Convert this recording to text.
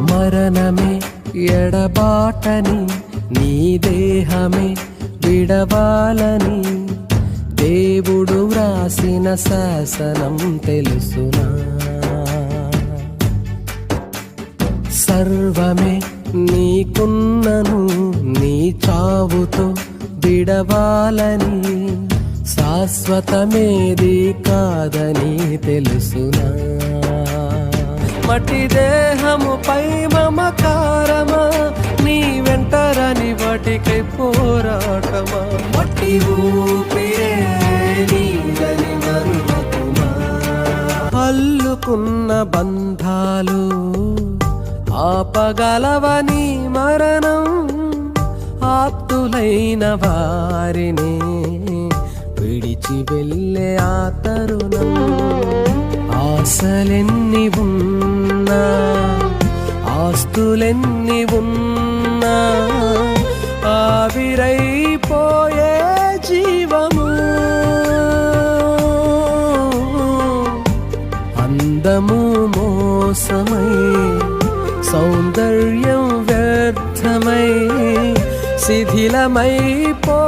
మరణమే ఎడబాటని నీ దేహమే విడవాలని దేవుడు వ్రాసిన శాసనం తెలుసునా? సర్వమే నీకున్నను నీ చావుతో విడవాలని శాశ్వతమేది కాదని తెలుసునా? మట్టి దేహముపై మమకారమా నీ వెంటరని వాటికై పోరాటమా? మట్టి ఊపిరే నీదని మరువకుమా? అల్లుకున్న బంధాలు ఆపగలవని మరణం ఆప్తులైన వారిని విడిచి వెళ్ళే ఆ తరుణం. ఆశలెన్ని ఉన్నా ఆస్తులెన్ని ఉన్నా ఆవిరైపోయే జీవము. అందము మోసమై సౌందర్యం వ్యర్థమై శిథిలమైపో